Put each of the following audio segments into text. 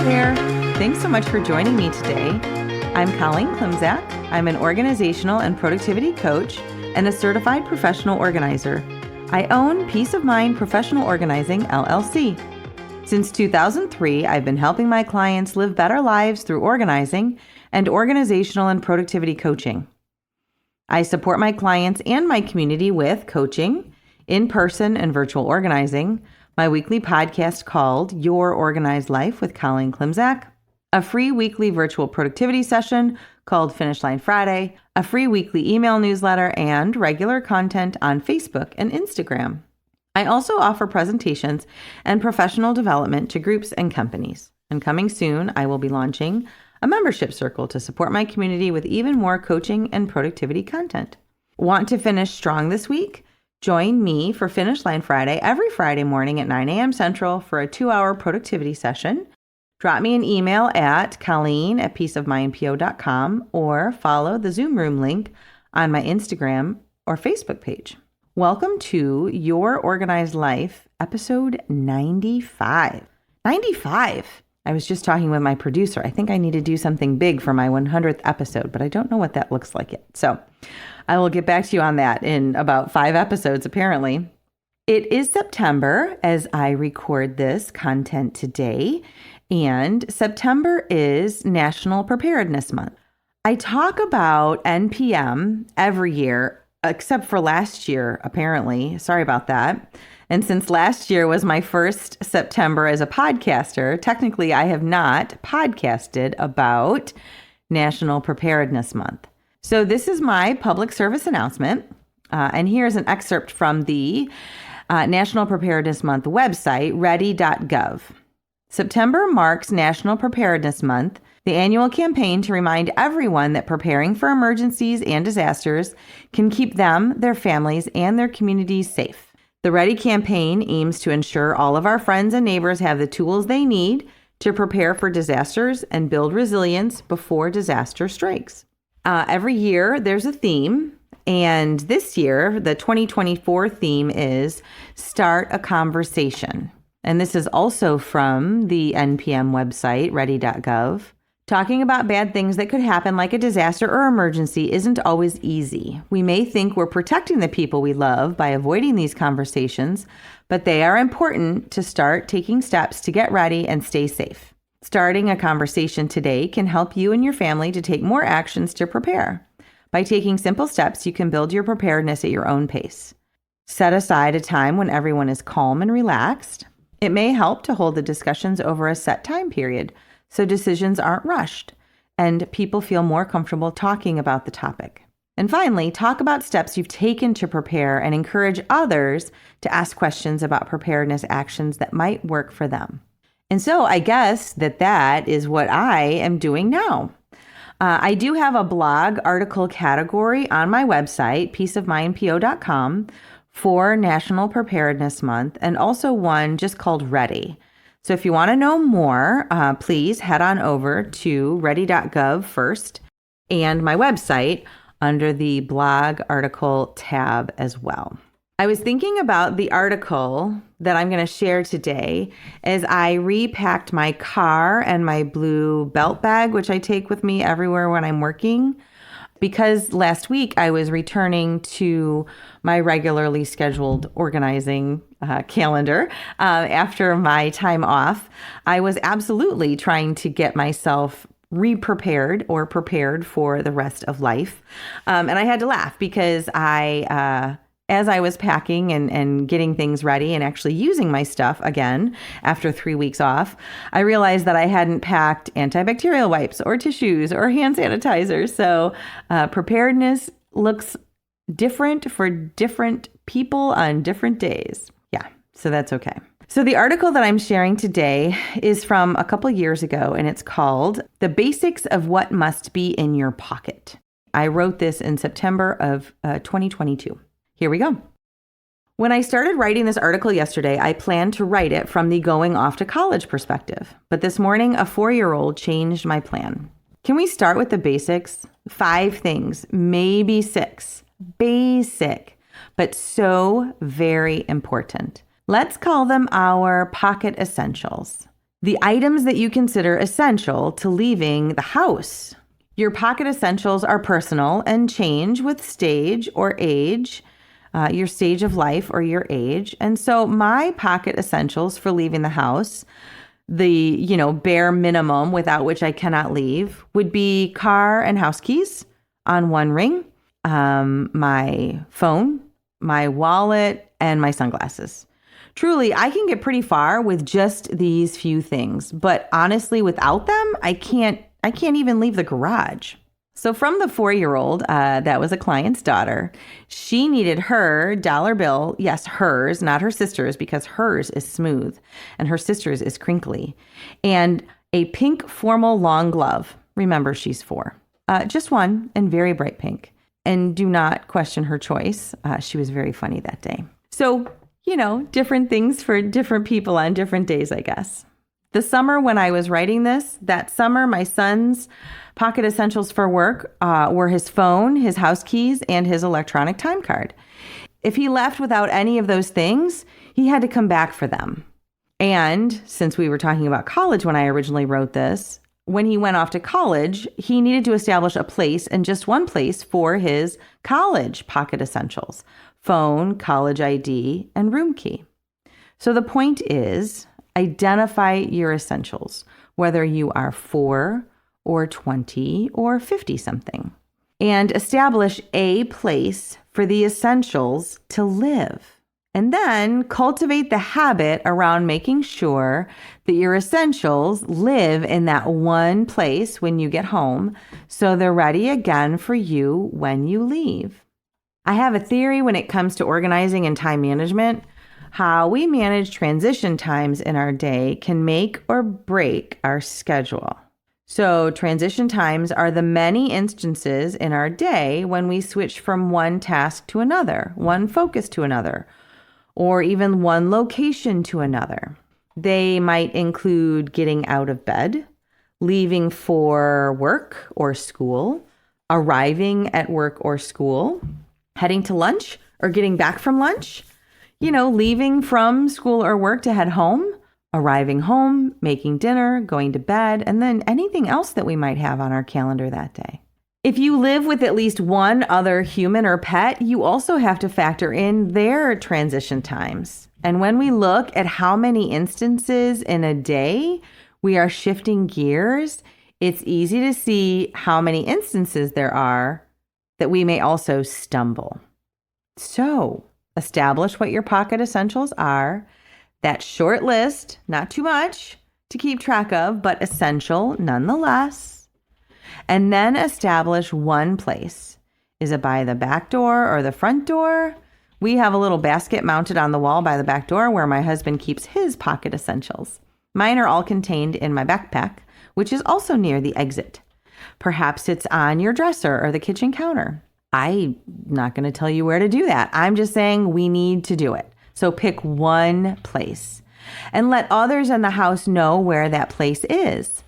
there. Thanks so much for joining me today. I'm Colleen Klimczak. I'm an organizational and productivity coach and a certified professional organizer. I own Peace of Mind Professional Organizing, LLC. Since 2003, I've been helping my clients live better lives through organizing and organizational and productivity coaching. I support my clients and my community with coaching, in-person and virtual organizing, my weekly podcast called Your Organized Life with Colleen Klimczak, a free weekly virtual productivity session called Finish Line Friday, a free weekly email newsletter, and regular content on Facebook and Instagram. I also offer presentations and professional development to groups and companies. And coming soon, I will be launching a membership circle to support my community with even more coaching and productivity content. Want to finish strong this week? Join me for Finish Line Friday every Friday morning at 9 a.m. Central for a 2-hour productivity session. Drop me an email at colleen@peaceofmindpo.com or follow the Zoom room link on my Instagram or Facebook page. Welcome to Your Organized Life, episode 95. 95! I was just talking with my producer. I think I need to do something big for my 100th episode, but I don't know what that looks like yet. So I will get back to you on that in about 5 episodes, apparently. It is September as I record this content today, and September is National Preparedness Month. I talk about NPM every year, except for last year, apparently. Sorry about that. And since last year was my first September as a podcaster, technically I have not podcasted about National Preparedness Month. So this is my public service announcement. And here's an excerpt from the National Preparedness Month website, ready.gov. September marks National Preparedness Month, the annual campaign to remind everyone that preparing for emergencies and disasters can keep them, their families, and their communities safe. The Ready campaign aims to ensure all of our friends and neighbors have the tools they need to prepare for disasters and build resilience before disaster strikes. Every year there's a theme, and this year the 2024 theme is Start a Conversation. And this is also from the NPM website, ready.gov. Talking about bad things that could happen like a disaster or emergency isn't always easy. We may think we're protecting the people we love by avoiding these conversations, but they are important to start taking steps to get ready and stay safe. Starting a conversation today can help you and your family to take more actions to prepare. By taking simple steps, you can build your preparedness at your own pace. Set aside a time when everyone is calm and relaxed. It may help to hold the discussions over a set time period so decisions aren't rushed and people feel more comfortable talking about the topic. And finally, talk about steps you've taken to prepare and encourage others to ask questions about preparedness actions that might work for them. And so I guess that is what I am doing now. I do have a blog article category on my website, peaceofmindpo.com, for National Preparedness Month, and also one just called Ready. So if you want to know more, please head on over to ready.gov first and my website under the blog article tab as well. I was thinking about the article that I'm going to share today as I repacked my car and my blue belt bag, which I take with me everywhere when I'm working, because last week I was returning to my regularly scheduled organizing calendar after my time off. I was absolutely trying to get myself re-prepared or prepared for the rest of life. And I had to laugh because as I was packing and getting things ready and actually using my stuff again after 3 weeks off, I realized that I hadn't packed antibacterial wipes or tissues or hand sanitizer. So preparedness looks different for different people on different days. Yeah, so that's okay. So the article that I'm sharing today is from a couple years ago, and it's called The Basics of What Must Be in Your Pocket. I wrote this in September of 2022. Here we go. When I started writing this article yesterday, I planned to write it from the going off to college perspective. But this morning, a 4-year-old changed my plan. Can we start with the basics? 5 things, maybe 6. Basic, but so very important. Let's call them our pocket essentials. The items that you consider essential to leaving the house. Your pocket essentials are personal and change with stage or age, your stage of life or your age. And so my pocket essentials for leaving the house, the, bare minimum without which I cannot leave, would be car and house keys on one ring, my phone, my wallet, and my sunglasses. Truly, I can get pretty far with just these few things, but honestly, without them, I can't even leave the garage. So from the 4-year-old, that was a client's daughter, she needed her dollar bill, yes, hers, not her sister's, because hers is smooth and her sister's is crinkly, and a pink formal long glove. Remember, she's 4. Just one, and very bright pink. And do not question her choice. She was very funny that day. So, different things for different people on different days, I guess. The summer when I was writing this, that summer, my son's pocket essentials for work were his phone, his house keys, and his electronic time card. If he left without any of those things, he had to come back for them. And since we were talking about college when I originally wrote this, when he went off to college, he needed to establish a place, and just one place, for his college pocket essentials: phone, college ID, and room key. So the point is, identify your essentials, whether you are 4 or 20 or 50 something, and establish a place for the essentials to live. And then cultivate the habit around making sure that your essentials live in that one place when you get home, so they're ready again for you when you leave. I have a theory when it comes to organizing and time management. How we manage transition times in our day can make or break our schedule. So transition times are the many instances in our day when we switch from one task to another, one focus to another, or even one location to another. They might include getting out of bed, leaving for work or school, arriving at work or school, heading to lunch or getting back from lunch, leaving from school or work to head home, arriving home, making dinner, going to bed, and then anything else that we might have on our calendar that day. If you live with at least one other human or pet, you also have to factor in their transition times. And when we look at how many instances in a day we are shifting gears, it's easy to see how many instances there are that we may also stumble. So, establish what your pocket essentials are. That short list, not too much to keep track of, but essential nonetheless. And then establish one place. Is it by the back door or the front door? We have a little basket mounted on the wall by the back door where my husband keeps his pocket essentials. Mine are all contained in my backpack, which is also near the exit. Perhaps it's on your dresser or the kitchen counter. I'm not going to tell you where to do that. I'm just saying we need to do it. So pick one place and let others in the house know where that place is.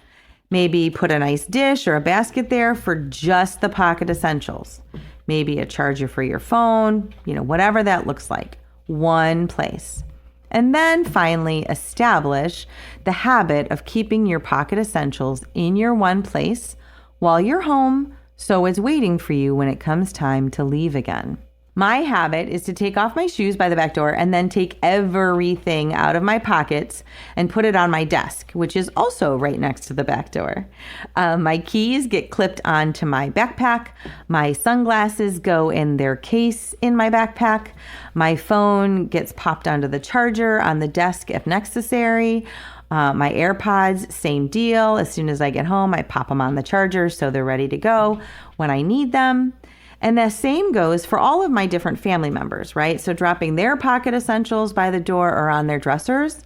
Maybe put a nice dish or a basket there for just the pocket essentials. Maybe a charger for your phone, whatever that looks like. One place. And then finally establish the habit of keeping your pocket essentials in your one place while you're home, so it's waiting for you when it comes time to leave again. My habit is to take off my shoes by the back door and then take everything out of my pockets and put it on my desk, which is also right next to the back door. My keys get clipped onto my backpack. My sunglasses go in their case in my backpack. My phone gets popped onto the charger on the desk if necessary. My AirPods, same deal. As soon as I get home, I pop them on the charger so they're ready to go when I need them. And the same goes for all of my different family members, right? So dropping their pocket essentials by the door or on their dressers.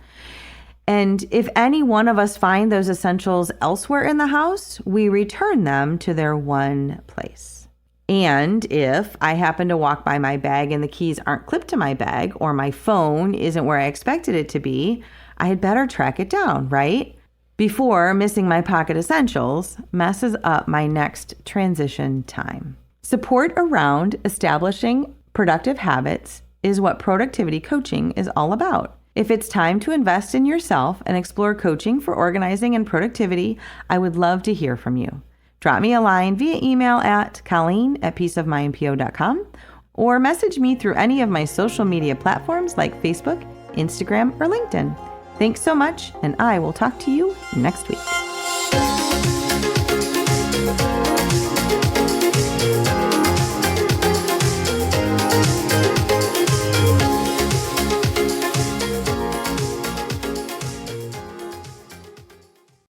And if any one of us find those essentials elsewhere in the house, we return them to their one place. And if I happen to walk by my bag and the keys aren't clipped to my bag, or my phone isn't where I expected it to be, I had better track it down, right? Before missing my pocket essentials messes up my next transition time. Support around establishing productive habits is what productivity coaching is all about. If it's time to invest in yourself and explore coaching for organizing and productivity, I would love to hear from you. Drop me a line via email at colleen@peaceofmindpo.com or message me through any of my social media platforms like Facebook, Instagram, or LinkedIn. Thanks so much, and I will talk to you next week.